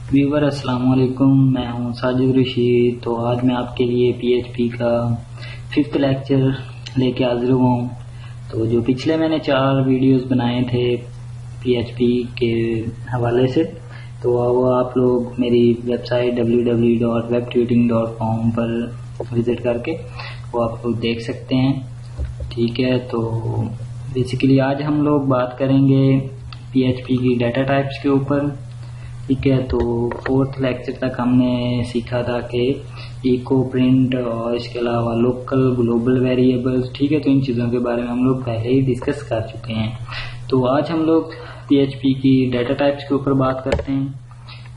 Viewer अस्सलाम वालेकुम, मैं हूं साजिद रशीद। तो आज मैं आपके लिए पीएचपी का 5th लेक्चर लेके हाजिर हुआ हूं। तो जो पिछले मैंने 4 वीडियोस बनाए थे पीएचपी के हवाले से, तो वो आप लोग मेरी वेबसाइट www.webtutoring.com पर विज़िट करके वो आप लोग देख सकते हैं। ठीक है, तो बेसिकली आज हम लोग बात करेंगे पीएचपी की डाटा टाइप्स के ऊपर। ठीक है, तो 4th लेक्चर तक हमने सीखा था कि इको, प्रिंट और इसके अलावा लोकल, ग्लोबल वेरिएबल्स। ठीक है, तो इन चीज़ों के बारे में हम लोग पहले ही डिस्कस कर चुके हैं। तो आज हम लोग पीएचपी की डाटा टाइप्स के ऊपर बात करते हैं।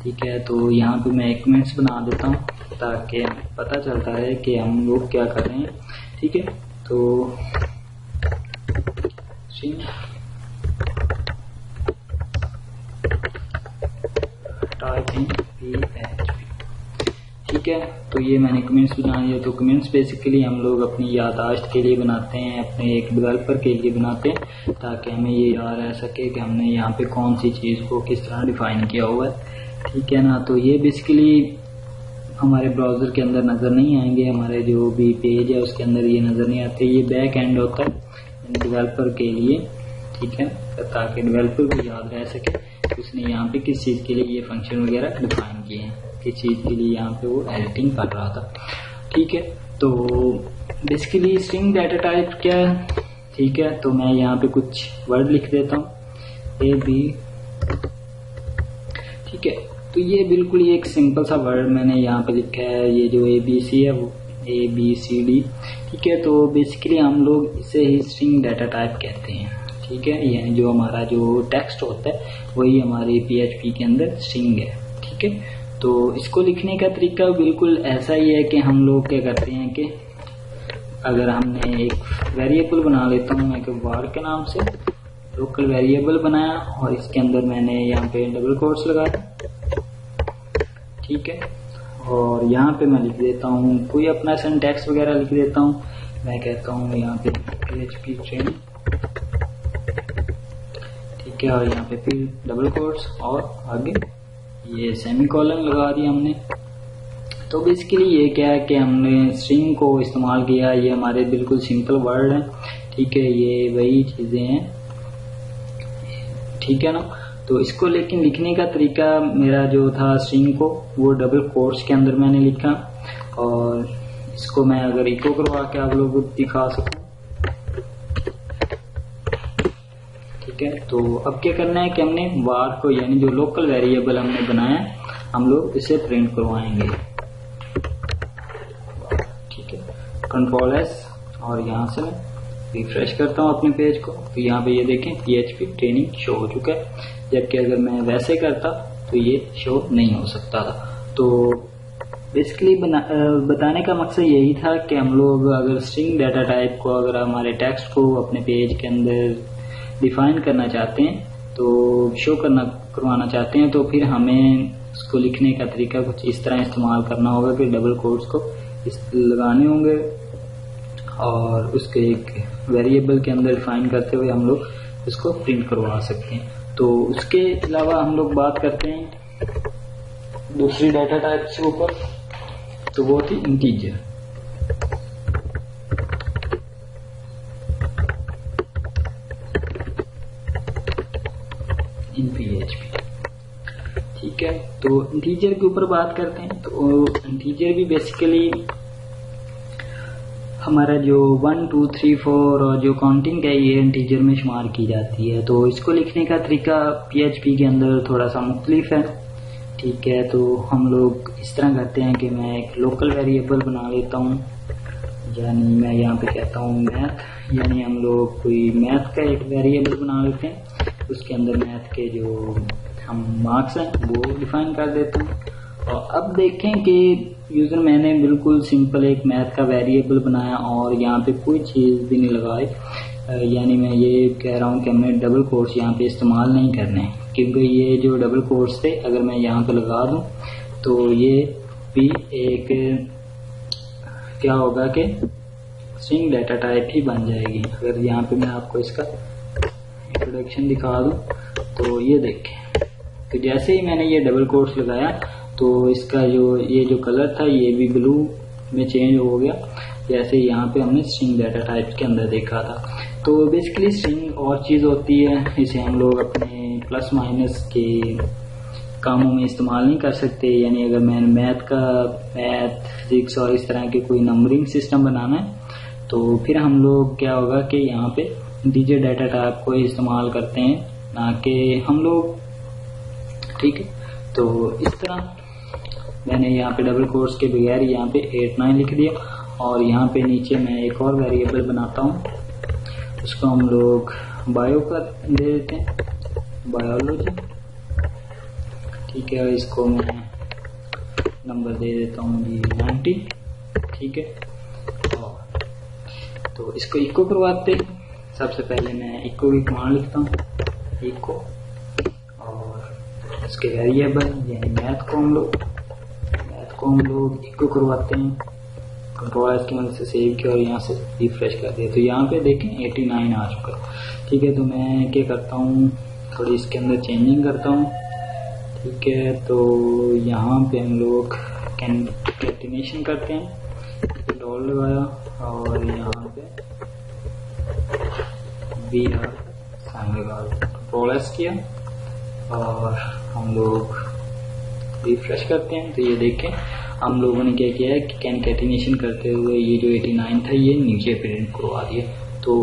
ठीक है, तो यहाँ पे मैं एक मिनट्स बना देता हूँ ताकि पता चलता है कि हम लोग क्या कर रहे हैं। ठीक है, तो ठीक है, तो ये मैंने कमेंट्स बना दिया। तो कमेंट्स बेसिकली हम लोग अपनी याददाश्त के लिए बनाते हैं, अपने एक डेवलपर के लिए बनाते हैं, ताकि हमें ये याद रह सके कि हमने यहाँ पे कौन सी चीज़ को किस तरह डिफाइन किया हुआ है। ठीक है ना, तो ये बेसिकली हमारे ब्राउज़र के अंदर नज़र नहीं आएंगे, हमारे जो भी पेज है उसके अंदर ये नज़र नहीं आते। ये बैक एंड होता है डेवलपर के लिए। ठीक है, ताकि डेवलपर को याद रह सके उसने यहाँ पे किस चीज़ के लिए ये फंक्शन वगैरह डिफाइन किए हैं, किस चीज़ के लिए यहाँ पे वो एडिटिंग कर रहा था। ठीक है, तो बेसिकली स्ट्रिंग डाटा टाइप क्या है। ठीक है, तो मैं यहाँ पे कुछ वर्ड लिख देता हूँ, ए बी। ठीक है, तो ये बिल्कुल एक सिंपल सा वर्ड मैंने यहाँ पे लिखा है। ये जो ए बी सी है वो ए बी सी डी। ठीक है, तो बेसिकली हम लोग इसे ही स्ट्रिंग डाटा टाइप कहते हैं। ठीक है, यानी जो हमारा जो टेक्स्ट होता है वही हमारे पीएचपी के अंदर स्ट्रिंग है। ठीक है, तो इसको लिखने का तरीका बिल्कुल ऐसा ही है कि हम लोग क्या करते हैं कि अगर हमने एक वेरिएबल बना लेता हूँ मैं कि var के नाम से लोकल वेरिएबल बनाया और इसके अंदर मैंने यहाँ पे डबल कोट्स लगाया। ठीक है, और यहाँ पे मैं लिख देता हूँ कोई अपना सिंटैक्स वगैरह लिख देता हूँ। मैं कहता हूँ यहाँ पे पीएचपी ट्रेनिंग। ठीक है, और यहाँ पे फिर डबल कोट्स और आगे ये सेमीकोलन लगा दिया हमने। तो बेसिकली ये क्या है कि हमने स्ट्रिंग को इस्तेमाल किया। ये हमारे बिल्कुल सिंपल वर्ड हैं। ठीक है, ये वही चीज़ें हैं। ठीक है ना, तो इसको लेकिन लिखने का तरीका मेरा जो था स्ट्रिंग को वो डबल कोट्स के अंदर मैंने लिखा, और इसको मैं अगर इको करवा के आप लोगों को दिखा सकूं। ठीक है, तो अब क्या करना है कि हमने var को, यानी जो लोकल वेरिएबल हमने बनाया, हम लोग इसे प्रिंट करवाएंगे। ठीक है, कंट्रोल S, और यहाँ से मैं रिफ्रेश करता हूँ अपने पेज को। तो यहाँ पे ये देखें पीएचपी ट्रेनिंग शो हो चुका है, जबकि अगर मैं वैसे करता तो ये शो नहीं हो सकता था। तो बेसिकली बताने का मकसद यही था कि हम लोग अगर स्ट्रिंग डाटा टाइप को, अगर हमारे टेक्स्ट को अपने पेज के अंदर डिफाइन करना चाहते हैं, तो शो करवाना चाहते हैं, तो फिर हमें उसको लिखने का तरीका कुछ इस तरह इस्तेमाल करना होगा कि डबल कोट्स को लगाने होंगे और उसके एक वेरिएबल के अंदर डिफाइन करते हुए हम लोग इसको प्रिंट करवा सकते हैं। तो उसके अलावा हम लोग बात करते हैं दूसरी डाटा टाइप के ऊपर, तो वो थी इंटीजर। इन पीएचपी। ठीक है, तो इंटीजर के ऊपर बात करते हैं। तो इंटीजर भी बेसिकली हमारा जो 1 2 3 4 और जो काउंटिंग है ये इंटीजर में शुमार की जाती है। तो इसको लिखने का तरीका पीएचपी के अंदर थोड़ा सा मुख्तलिफ है। ठीक है, तो हम लोग इस तरह करते हैं कि मैं एक लोकल वेरिएबल बना लेता हूँ, यानी मैं यहाँ पे कहता हूँ मैथ, यानी हम लोग कोई मैथ का एक वेरिएबल बना लेते हैं। उसके अंदर मैथ के जो हम मार्क्स हैं वो डिफाइन कर देते हैं। और अब देखें कि यूजर मैंने बिल्कुल सिंपल एक मैथ का वेरिएबल बनाया और यहाँ पे कोई चीज़ भी नहीं लगाई, यानी मैं ये कह रहा हूँ कि हमने डबल कोट्स यहाँ पे इस्तेमाल नहीं करने, क्योंकि ये जो डबल कोट्स थे अगर मैं यहाँ पे लगा दूँ तो ये भी एक क्या होगा कि स्ट्रिंग डाटा टाइप ही बन जाएगी। अगर यहाँ पे मैं आपको इसका इंट्रोडक्शन दिखा दूँ तो ये देखें, तो जैसे ही मैंने ये डबल कोट्स लगाया तो इसका ये जो कलर था ये भी ब्लू में चेंज हो गया, जैसे यहाँ पे हमने स्ट्रिंग डाटा टाइप के अंदर देखा था। तो बेसिकली स्ट्रिंग और चीज़ होती है, इसे हम लोग अपने प्लस माइनस के कामों में इस्तेमाल नहीं कर सकते। यानी अगर मैंने मैथ फिजिक्स और इस तरह के कोई नंबरिंग सिस्टम बनाना है तो फिर हम लोग क्या होगा कि यहाँ पे इंटीजर डाटा टाइप को इस्तेमाल करते हैं, ना कि हम लोग, ठीक है। तो इस तरह मैंने यहाँ पे डबल कोट्स के बगैर यहाँ पे 8 9 लिख दिया, और यहाँ पे नीचे मैं एक और वेरिएबल बनाता हूँ, उसको हम लोग बायो का दे देते हैं, बायोलॉजी, ठीक है। इसको मैं नंबर दे देता हूँ जी 90, ठीक है। और तो इसको इको करवाते, सबसे पहले मैं इको की कमांड लिखता हूँ, इको, और इसके वेरिएबल यानी मैथ को हम लोग इको करवाते हैं, कंट्रोल एस की मदद से सेव किया और यहाँ से रिफ्रेश कर दिया। तो यहाँ पे देखें 89 आ चुका है, ठीक है। तो मैं क्या करता हूँ, थोड़ी इसके अंदर चेंजिंग करता हूँ, ठीक है। तो यहाँ पे हम लोग कैंटिनेशन करते हैं, डॉल लगाया और यहाँ पे BR साइन लगा, कंट्रोल एस किया और हम लोग रिफ्रेश करते हैं। तो ये देखें हम लोगों ने क्या किया है कि कैंटिनेशन करते हुए ये जो 89 था ये नीचे प्रिंट करवा दिया। तो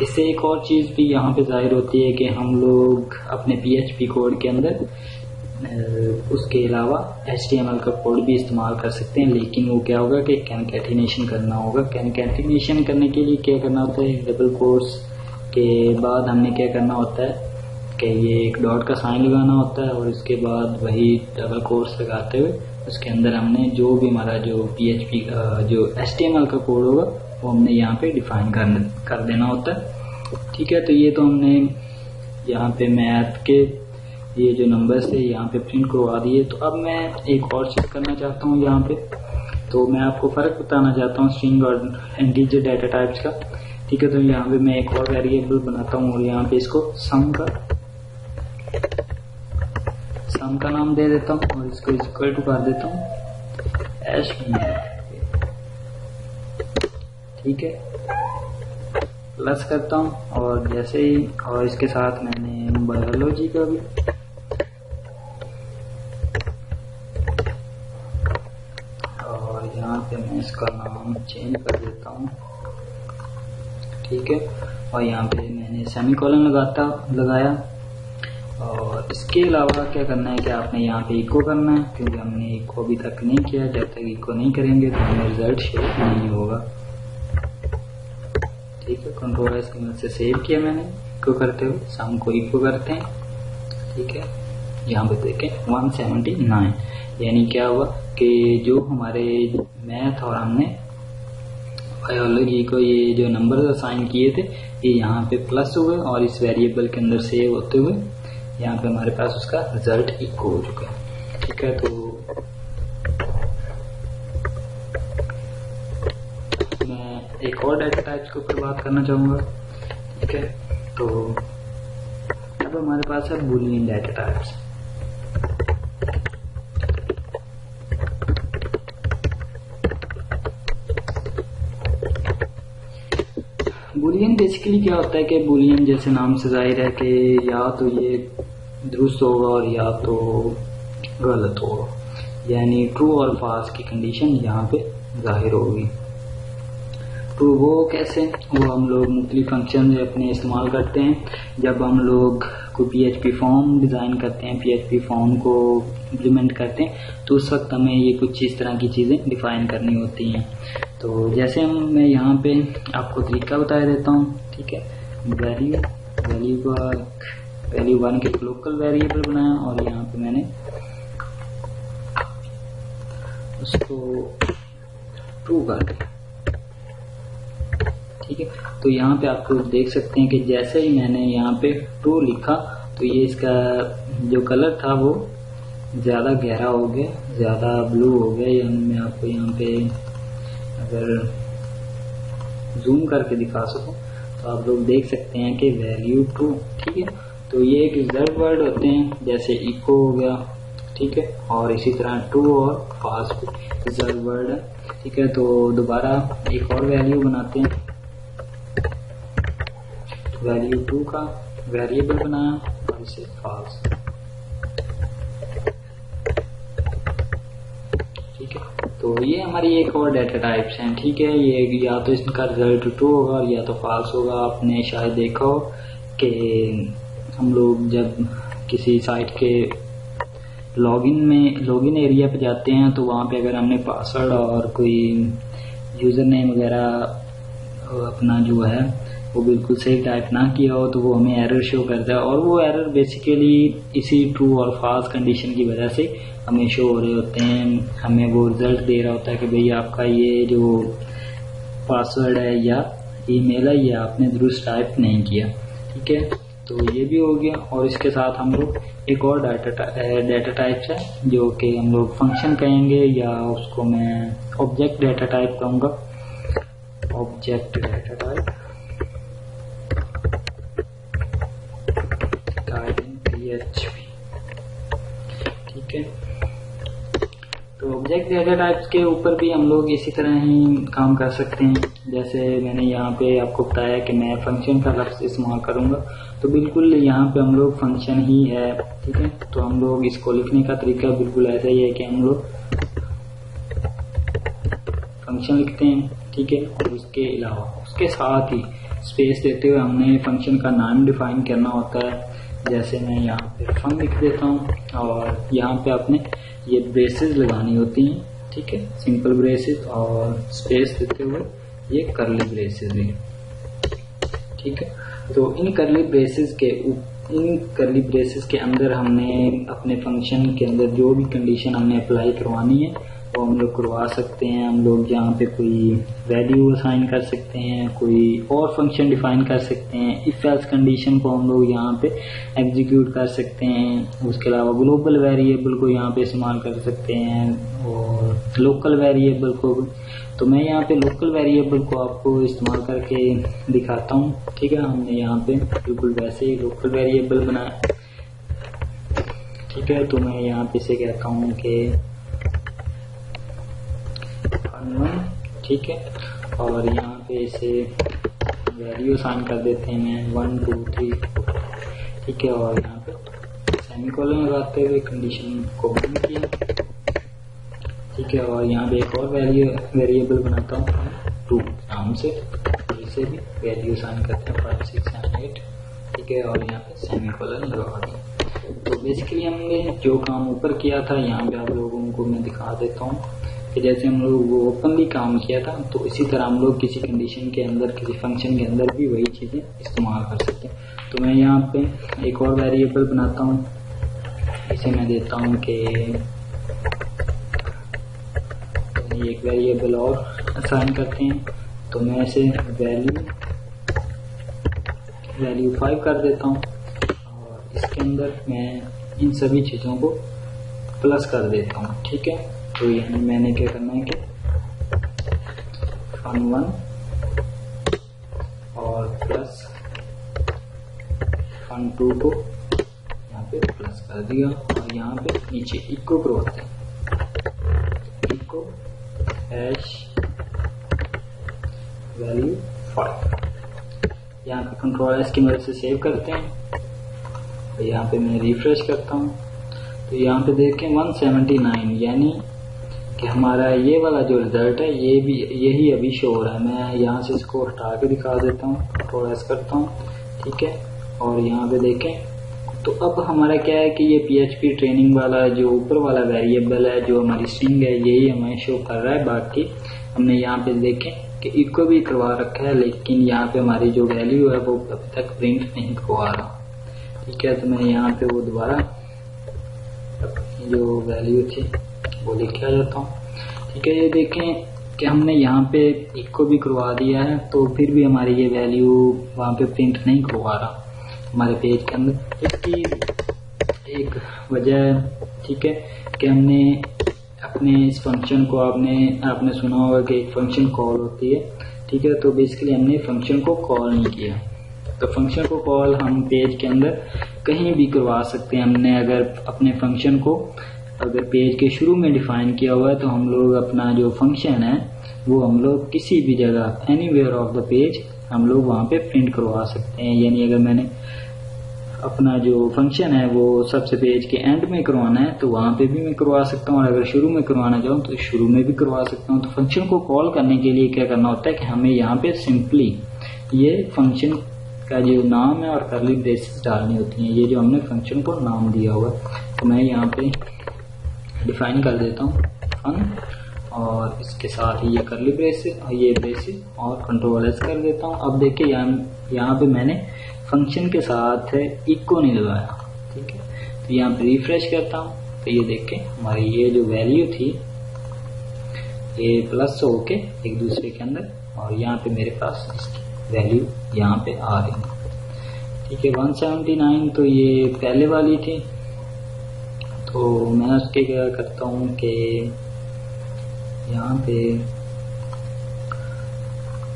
इससे एक और चीज़ भी यहाँ पे जाहिर होती है कि हम लोग अपने PHP कोड के अंदर उसके अलावा HTML का कोड भी इस्तेमाल कर सकते हैं, लेकिन वो क्या होगा कि कैंटिनेशन करना होगा। कैंटिनेशन करने के लिए क्या करना होता है, डबल कोट्स के बाद हमने क्या करना होता है कि ये एक डॉट का साइन लगाना होता है और इसके बाद वही डबल कोट्स लगाते हुए उसके अंदर हमने जो भी हमारा जो PHP का जो HTML का कोड होगा वो हमने यहाँ पे डिफाइन कर देना होता है, ठीक है। तो ये तो हमने यहाँ पे मैथ के ये जो नंबर्स थे यहाँ पे प्रिंट करवा दिए। तो अब मैं एक और चीज़ करना चाहता हूँ यहाँ पे, तो मैं आपको फ़र्क बताना चाहता हूँ स्ट्रिंग और इंटीजर डाटा टाइप्स का, ठीक है। तो यहाँ पे मैं एक और वेरिएबल बनाता हूँ और यहाँ पे इसको सम का नाम दे देता हूँ और इसको इक्वल टू कर देता हूँ एश, ठीक है, प्लस करता हूँ और जैसे ही, और इसके साथ मैंने बायोलॉजी का भी, और यहाँ पे मैं इसका नाम चेंज कर देता हूँ, ठीक है। और यहाँ पे मैंने सेमीकोलन लगाया। और इसके अलावा क्या करना है कि आपने यहाँ पे इको करना है, क्योंकि हमने इको अभी तक नहीं किया, जब तक इको नहीं करेंगे तो हमें रिजल्ट शो नहीं होगा, ठीक है। कंट्रोल एस की मदद से सेव किया मैंने इको करते हुए, सम को इको करते हैं, ठीक है। यहाँ पे देखें 179, यानी क्या हुआ कि जो हमारे मैथ और हमने बायोलॉजी को ये जो नंबर असाइन किए थे ये यहाँ पे प्लस हुए और इस वेरिएबल के अंदर सेव होते हुए यहाँ पे हमारे पास उसका रिजल्ट इको हो चुका है, ठीक है। तो मैं एक और डाटा टाइप्स के ऊपर बात करना चाहूँगा, ठीक है। तो अब हमारे पास है Boolean data types. Boolean basically क्या होता है कि बूलियन जैसे नाम से जाहिर है कि या तो ये दुरुस्त होगा और या तो गलत होगा, यानी ट्रू और फॉल्स की कंडीशन यहाँ पे जाहिर होगी। तो वो कैसे, वो हम लोग मुख्तलिफ फंक्शन अपने इस्तेमाल करते हैं जब हम लोग कोई PHP फॉर्म डिज़ाइन करते हैं, PHP फॉर्म को इम्प्लीमेंट करते हैं, तो उस वक्त हमें ये कुछ इस तरह की चीज़ें डिफाइन करनी होती हैं। तो जैसे मैं यहाँ पे आपको तरीका बता देता हूँ, ठीक है। वैल्यू 1 के लोकल वेरिएबल बनाया और यहाँ पे मैंने उसको ट्रू कर दिया, ठीक है। तो यहाँ पे आपको देख सकते हैं कि जैसे ही मैंने यहाँ पे ट्रू लिखा तो ये इसका जो कलर था वो ज़्यादा गहरा हो गया, ज़्यादा ब्लू हो गया। यानी मैं आपको यहाँ पे अगर जूम करके दिखा सकूं तो आप लोग देख सकते हैं कि वैल्यू ट्रू, ठीक है। तो ये एक रिजर्व वर्ड होते हैं, जैसे इको हो गया, ठीक है, और इसी तरह ट्रू और फॉल्स भी रिजर्व वर्ड है, ठीक है। तो दोबारा एक और वैल्यू बनाते हैं, वैल्यू 2 का वेरिएबल बनाया और इसे फॉल्स, ठीक है। तो ये हमारी एक और डाटा टाइप्स हैं, ठीक है। ये या तो इसका रिजल्ट ट्रू होगा और या तो फॉल्स होगा। आपने शायद देखा हो कि हम लोग जब किसी साइट के लॉगिन एरिया पे जाते हैं तो वहाँ पे अगर हमने पासवर्ड और कोई यूजर नेम वगैरह अपना जो है वो बिल्कुल सही टाइप ना किया हो तो वो हमें एरर शो करता है, और वो एरर बेसिकली इसी ट्रू और फॉल्स कंडीशन की वजह से हमें शो हो रहे होते हैं। हमें वो रिजल्ट दे रहा होता है कि भाई आपका ये जो पासवर्ड है या ईमेल है ये आपने दुरुस्त टाइप नहीं किया, ठीक है। तो ये भी हो गया। और इसके साथ हम लोग एक और डाटा टाइप्स है जो कि हम लोग फंक्शन कहेंगे, या उसको मैं ऑब्जेक्ट डाटा टाइप कहूँगा, ऑब्जेक्ट डाटा टाइप PHP, ठीक है। तो ऑब्जेक्ट डाटा टाइप्स के ऊपर भी हम लोग इसी तरह ही काम कर सकते हैं। जैसे मैंने यहाँ पे आपको बताया कि मैं फंक्शन का लफ्ज इस्तेमाल करूंगा, तो बिल्कुल यहाँ पे हम लोग फंक्शन ही है, ठीक है। तो हम लोग इसको लिखने का तरीका बिल्कुल ऐसा ही है कि हम लोग फंक्शन लिखते हैं, ठीक है। और उसके अलावा उसके साथ ही स्पेस देते हुए हमने फंक्शन का नाम डिफाइन करना होता है। जैसे मैं यहाँ पे फन लिख देता हूँ और यहाँ पे आपने ये ब्रेसेस लगानी होती हैं, ठीक है, सिंपल ब्रेसेस, और स्पेस देते हुए ये करली ब्रेसेस भी, ठीक है। तो इन करली ब्रेसेस के अंदर हमने अपने फंक्शन के अंदर जो भी कंडीशन हमने अप्लाई करवानी है वो हम लोग करवा सकते हैं। हम लोग यहाँ पे कोई वैल्यू असाइन कर सकते हैं, कोई और फंक्शन डिफाइन कर सकते हैं, इफ एल्स कंडीशन को हम लोग यहाँ पे एग्जीक्यूट कर सकते हैं। उसके अलावा ग्लोबल वेरिएबल को यहाँ पे इस्तेमाल कर सकते हैं और लोकल वेरिएबल को। तो मैं यहाँ पे लोकल वेरिएबल को आपको इस्तेमाल करके दिखाता हूँ, ठीक है। हमने यहाँ पे बिल्कुल वैसे ही लोकल वेरिएबल बनाया, ठीक है। तो मैं यहाँ पे से कहता हूँ कि ठीक है, और यहाँ पे इसे वैल्यू असाइन कर देते हैं, मैं 1 2 3 4, ठीक है। और यहाँ पे सेमीकोलन लगाते हुए कंडीशन को बंद किया, ठीक है। और यहाँ पे एक और वेरिएबल बनाता हूँ 2 नाम से, इसे भी वैल्यू असाइन करते हैं 5 6 7 8, ठीक है। और यहाँ पे सेमीकोलन लगा दिया। तो बेसिकली हमने जो काम ऊपर किया था यहाँ पे आप लोगों को मैं दिखा देता हूँ कि जैसे हम लोग वो ओपनली काम किया था, तो इसी तरह हम लोग किसी कंडीशन के अंदर, किसी फंक्शन के अंदर भी वही चीजें इस्तेमाल कर सकते हैं। तो मैं यहाँ पे एक और वेरिएबल बनाता हूँ, इसे मैं देता हूँ कि एक वेरिएबल और असाइन करते हैं। तो मैं इसे वैल्यू 5 कर देता हूँ और इसके अंदर मैं इन सभी चीजों को प्लस कर देता हूँ, ठीक है। तो यहाँ मैंने क्या करना है कि fun1 और प्लस fun2 को यहाँ पे प्लस कर दिया, और यहाँ पे नीचे इको करवाते हैं, इको हैश वैल्यू 5। यहाँ पे कंट्रोल एस की मदद से सेव करते हैं, और यहाँ पे मैं रिफ्रेश करता हूँ। तो यहाँ पे देखें 179, यानी कि हमारा ये वाला जो रिजल्ट है ये भी यही अभी शो हो रहा है। मैं यहाँ से इसको हटा के दिखा देता हूँ, कंट्रोल एस करता हूँ, ठीक है। और यहाँ पे देखें तो अब हमारा क्या है कि ये PHP ट्रेनिंग वाला जो ऊपर वाला वेरिएबल है, जो हमारी स्ट्रिंग है, यही हमें शो कर रहा है। बाकी हमने यहाँ पे देखें कि इको भी करवा रखा है, लेकिन यहाँ पे हमारी जो वैल्यू है वो अभी तक प्रिंट नहीं करवा रहा, ठीक है। तो मैं यहाँ पे वो दोबारा जो वैल्यू थी वो लिख के आ जाता हूँ, ठीक है। ये देखें कि हमने यहाँ पे इको भी करवा दिया है, तो फिर भी हमारी ये वैल्यू वहाँ पे प्रिंट नहीं करवा रहा हमारे पेज के अंदर। इसकी एक वजह है, ठीक है, कि हमने अपने इस फंक्शन को आपने सुना होगा कि एक फंक्शन कॉल होती है, ठीक है। तो बेसिकली हमने फंक्शन को कॉल नहीं किया। तो फंक्शन को कॉल हम पेज के अंदर कहीं भी करवा सकते हैं। हमने अगर अपने फंक्शन को अगर पेज के शुरू में डिफाइन किया हुआ है तो हम लोग अपना जो फंक्शन है वो हम लोग किसी भी जगह एनीवेयर ऑफ द पेज हम लोग वहां पे प्रिंट करवा सकते हैं। यानी अगर मैंने अपना जो फंक्शन है वो सबसे पेज के एंड में करवाना है तो वहां पे भी मैं करवा सकता हूँ, और अगर शुरू में करवाना चाहूँ तो शुरू में भी करवा सकता हूँ। तो फंक्शन को कॉल करने के लिए क्या करना होता है कि हमें यहाँ पे सिंपली ये फंक्शन का जो नाम है और कर्ली ब्रेसेस डालनी होती है, ये जो हमने फंक्शन को नाम दिया हुआ है। तो मैं यहाँ पे डिफाइन कर देता हूँ फन, और इसके साथ ही ये कर्ली ब्रेसेस और ये ब्रेसेस और कंट्रोल एस कर देता हूँ। अब देखिए यहाँ पे मैंने फंक्शन के साथ इको नहीं लगाया, ठीक है। तो यहाँ पे रिफ्रेश करता हूँ तो ये देखें हमारी ये जो वैल्यू थी ये प्लस होके एक दूसरे के अंदर, और यहाँ पे मेरे पास इसकी वैल्यू यहाँ पे आ रही है, ठीक है। 179 तो ये पहले वाली थी, तो मैं उसके क्या करता हूँ कि यहाँ पे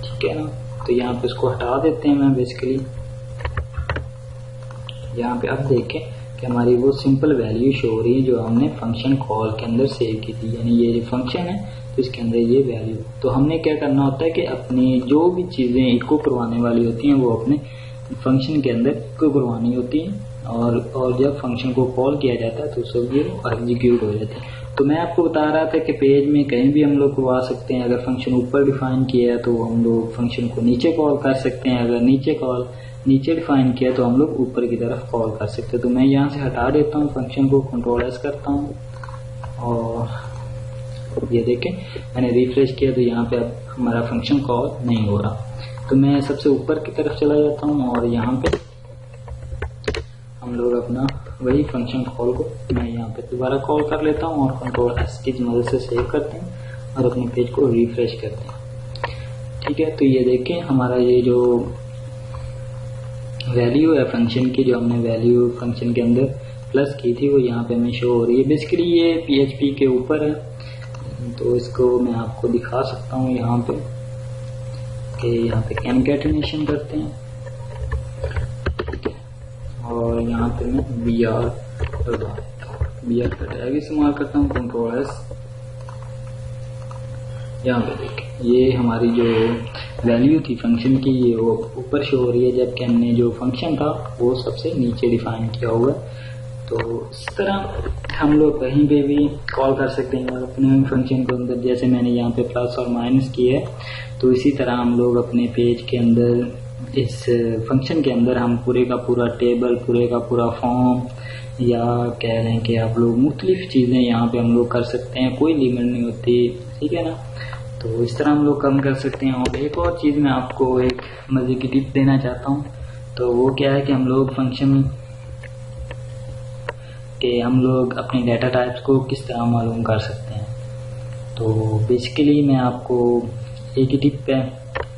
ठीक है ना, तो यहाँ पे उसको हटा देते हैं। मैं बेसिकली यहाँ पे अब देखें कि हमारी वो सिंपल वैल्यू शो हो रही है जो हमने फंक्शन कॉल के अंदर सेव की थी, यानी ये जो फंक्शन है तो इसके अंदर ये वैल्यू। तो हमने क्या करना होता है कि अपनी जो भी चीजें इको करवाने वाली होती हैं वो अपने फंक्शन के अंदर इको करवानी होती है, और जब फंक्शन को कॉल किया जाता है तो सब ये एग्जीक्यूट हो जाते हैं। तो मैं आपको बता रहा था कि पेज में कहीं भी हम लोग करवा सकते हैं। अगर फंक्शन ऊपर डिफाइन किया है तो हम लोग फंक्शन को नीचे कॉल कर सकते हैं, अगर नीचे डिफाइन किया तो हम लोग ऊपर की तरफ कॉल कर सकते हैं। तो मैं यहाँ से हटा देता हूँ फंक्शन को, कंट्रोल एस करता हूँ, और ये देखें मैंने रिफ्रेश किया तो यहाँ पे अब हमारा फंक्शन कॉल नहीं हो रहा। तो मैं सबसे ऊपर की तरफ चला जाता हूँ और यहाँ पे हम लोग अपना वही फंक्शन कॉल को मैं यहाँ पे दोबारा कॉल कर लेता हूँ और कंट्रोल एस की मदद से सेव करते हैं और अपने पेज को रिफ्रेश करते हैं, ठीक है। तो ये देखें हमारा ये जो वैल्यू है फंक्शन की, जो हमने वैल्यू फंक्शन के अंदर प्लस की थी वो यहाँ पे हमें शो हो रही है। बेसिकली ये PHP के ऊपर है, तो इसको मैं आपको दिखा सकता हूँ यहाँ पे कि यहाँ पे कॉन्कैटिनेशन करते हैं, ठीक है। और यहाँ पे मैं br का टैग इस्तेमाल करता हूँ, कंट्रोल एस। यहाँ पे देखिए ये हमारी जो वैल्यू थी फंक्शन की ये वो ऊपर शो हो रही है, जबकि हमने जो फंक्शन था वो सबसे नीचे डिफाइन किया हुआ है। तो इस तरह हम लोग कहीं पे भी कॉल कर सकते हैं अपने फंक्शन को अंदर। जैसे मैंने यहाँ पे प्लस और माइनस की है, तो इसी तरह हम लोग अपने पेज के अंदर इस फंक्शन के अंदर हम पूरे का पूरा टेबल, पूरे का पूरा फॉर्म, या कह लें कि आप लोग मुख्तलिफ चीज़ें यहाँ पे हम लोग कर सकते हैं, कोई लिमिट नहीं होती, ठीक है ना। तो इस तरह हम लोग काम कर सकते हैं। और एक और चीज़ मैं आपको एक मज़े की टिप देना चाहता हूँ, तो वो क्या है कि हम लोग फंक्शन के हम लोग अपने डाटा टाइप्स को किस तरह मालूम कर सकते हैं। तो बेसिकली मैं आपको एक ही टिप है,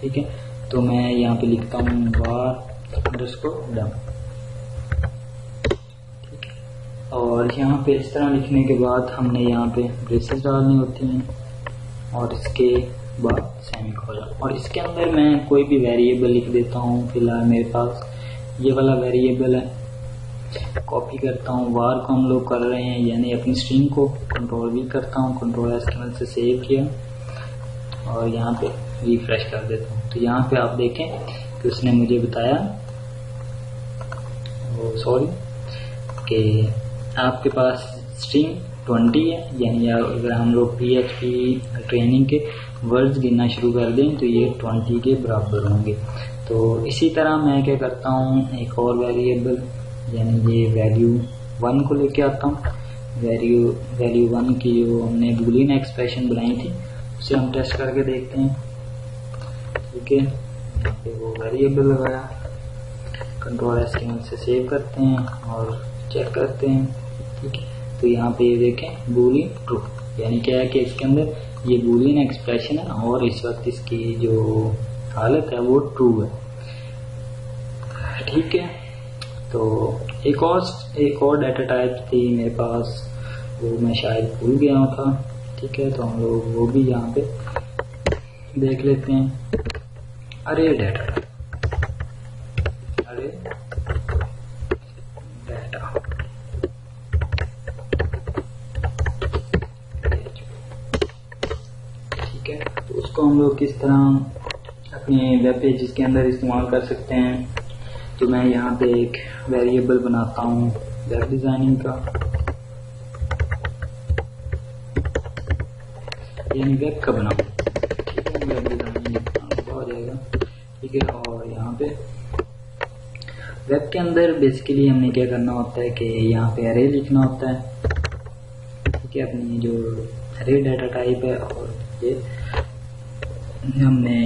ठीक है। तो मैं यहाँ पे लिखता हूँ var_done, ठीक है। और यहाँ पे इस तरह लिखने के बाद हमने यहाँ पे ब्रेसेस डालनी होती हैं और इसके बाद सेमीकोलन, और इसके अंदर मैं कोई भी वेरिएबल लिख देता हूँ। फिलहाल मेरे पास ये वाला वेरिएबल है, कॉपी करता हूँ। वार को हम लोग कर रहे हैं यानी अपनी स्ट्रिंग को, कंट्रोल भी करता हूँ, कंट्रोल एस की मदद से सेव किया और यहाँ पे रिफ्रेश कर देता हूँ। तो यहाँ पे आप देखें कि उसने मुझे बताया कि आपके पास स्ट्रिंग 20 है, यानी अगर हम लोग PHP ट्रेनिंग के वर्ड्स गिनना शुरू कर दें तो ये 20 के बराबर होंगे। तो इसी तरह मैं क्या करता हूँ, एक और वेरिएबल यानी ये वैल्यू 1 को लेके आता हूँ। वैल्यू 1 की जो हमने बूलियन एक्सप्रेशन बनाई थी उसे हम टेस्ट करके देखते हैं, ठीक है। यहाँ पे वो वेरिएबल लगाया, कंट्रोल एस की मदद से सेव करते हैं और चेक करते हैं, ठीक है। तो यहाँ पे ये देखें बूलियन ट्रू, यानी क्या है कि इसके अंदर ये बूलियन एक्सप्रेशन है और इस वक्त इसकी जो हालत है वो ट्रू है, ठीक है। तो एक और डाटा टाइप थी मेरे पास, वो मैं शायद भूल गया था, ठीक है। तो हम लोग वो भी यहाँ पे देख लेते हैं। अरे है, तो उसको हम लोग किस तरह अपने वेब पेजेस के अंदर इस्तेमाल कर सकते हैं। तो मैं यहाँ पे एक वेरिएबल बनाता हूँ वेब डिजाइनिंग का, यानी वेब का बनाऊँ, ठीक है, वेब डिजाइनिंग हो जाएगा, ठीक है। और यहाँ पे वेब के अंदर बेसिकली हमने क्या करना होता है कि यहाँ पे अरे लिखना होता है, ठीक है, अपनी जो अरे डाटा टाइप है, और ये हमने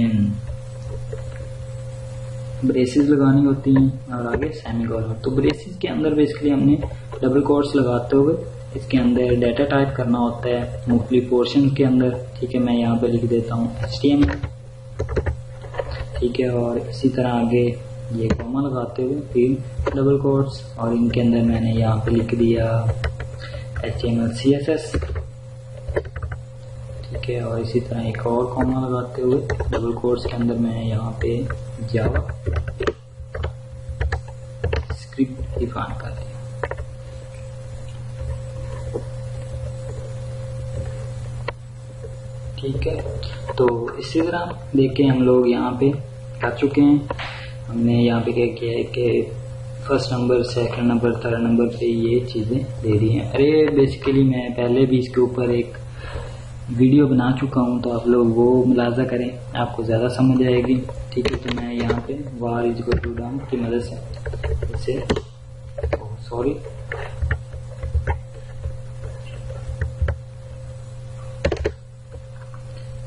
ब्रेसेस लगानी होती हैं और आगे सेमीकोलन। तो ब्रेसेस के अंदर बेसिकली हमने डबल कोट्स लगाते हुए इसके अंदर डाटा टाइप करना होता है मुख्तलिफ पोर्शन के अंदर, ठीक है। मैं यहाँ पे लिख देता हूँ HTML, ठीक है, और इसी तरह आगे ये कॉमा लगाते हुए फिर डबल कोट्स, और इनके अंदर मैंने यहाँ पे लिख दिया HTML CSS, ठीक है, और इसी तरह एक और कॉमा लगाते हुए डबल कोट्स के अंदर मैं यहाँ पे जावा स्क्रिप्ट डिफाइन कर दिया। ठीक है, तो इसी तरह देखिए हम लोग यहाँ पे कर चुके हैं। हमने यहाँ पे क्या किया है कि first number, second number, third number पे ये चीज़ें दे दी हैं। अरे बेसिकली मैं पहले भी इसके ऊपर एक वीडियो बना चुका हूँ, तो आप लोग वो मुलाजा करें, आपको ज़्यादा समझ आएगी, ठीक है। तो मैं यहाँ पे war is equal to down की मदद से इसे सॉरी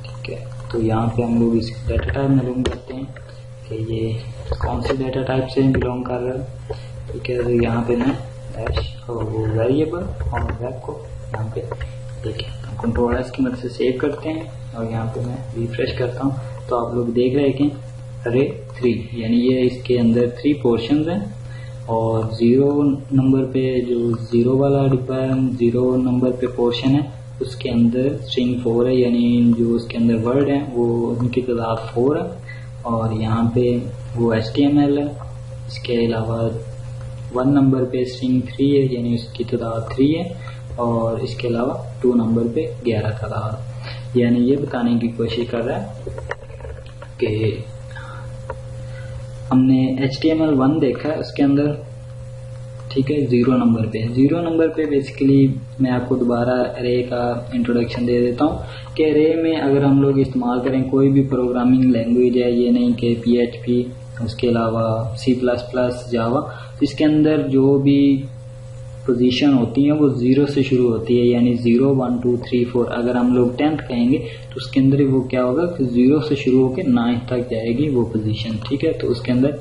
ठीक है, तो यहाँ पे हम लोग इस डाटा टाइप मालूम करते हैं कि ये कौन सी डाटा टाइप से बिलोंग कर रहा है, ठीक है। तो यहाँ पे मैं डैश और वो वेरिएबल और वेब को यहाँ पे देखिए कंट्रोल एस की मदद से सेव करते हैं, और यहाँ पे मैं रिफ्रेश करता हूँ, तो आप लोग देख रहे हैं कि अरे 3 यानी ये इसके अंदर 3 पोर्शंस हैं, और 0 नंबर पे जो 0 वाला डिब्बा है, 0 नंबर पे पोर्शन है, उसके अंदर स्ट्रिंग 4 है, यानी जो उसके अंदर वर्ड है वो उनकी तादाद 4 है, और यहाँ पे वो HTML है। इसके अलावा 1 नंबर पे स्ट्रिंग 3 है, यानी उसकी तादाद 3 है, और इसके अलावा 2 नंबर पे 11 तादाद। यानी ये बताने की कोशिश कर रहा है कि हमने HTML 1 देखा है उसके अंदर, ठीक है, 0 नंबर पे। 0 नंबर पे बेसिकली मैं आपको दोबारा अरे का इंट्रोडक्शन दे देता हूँ कि अरे में अगर हम लोग इस्तेमाल करें कोई भी प्रोग्रामिंग लैंग्वेज है, ये नहीं कि PHP, उसके अलावा C++, जावा, तो इसके अंदर जो भी पोजीशन होती है वो 0 से शुरू होती है, यानी 0 1 2 3 4। अगर हम लोग 10th कहेंगे तो उसके अंदर वो क्या होगा कि 0 से शुरू होकर 9th तक जाएगी वो पोजीशन, ठीक है। तो उसके अंदर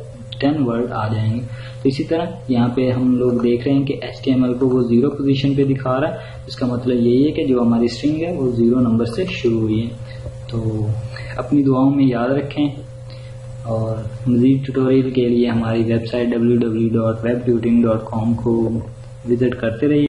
10 वर्ड आ जाएंगे। तो इसी तरह यहाँ पे हम लोग देख रहे हैं कि HTML को वो 0 पोजीशन पे दिखा रहा है, इसका मतलब यही है कि जो हमारी स्ट्रिंग है वो 0 नंबर से शुरू हुई है। तो अपनी दुआओं में याद रखें, और मज़ीद ट्यूटोरियल के लिए हमारी वेबसाइट www.webtutoring.com को विजिट करते रहिए।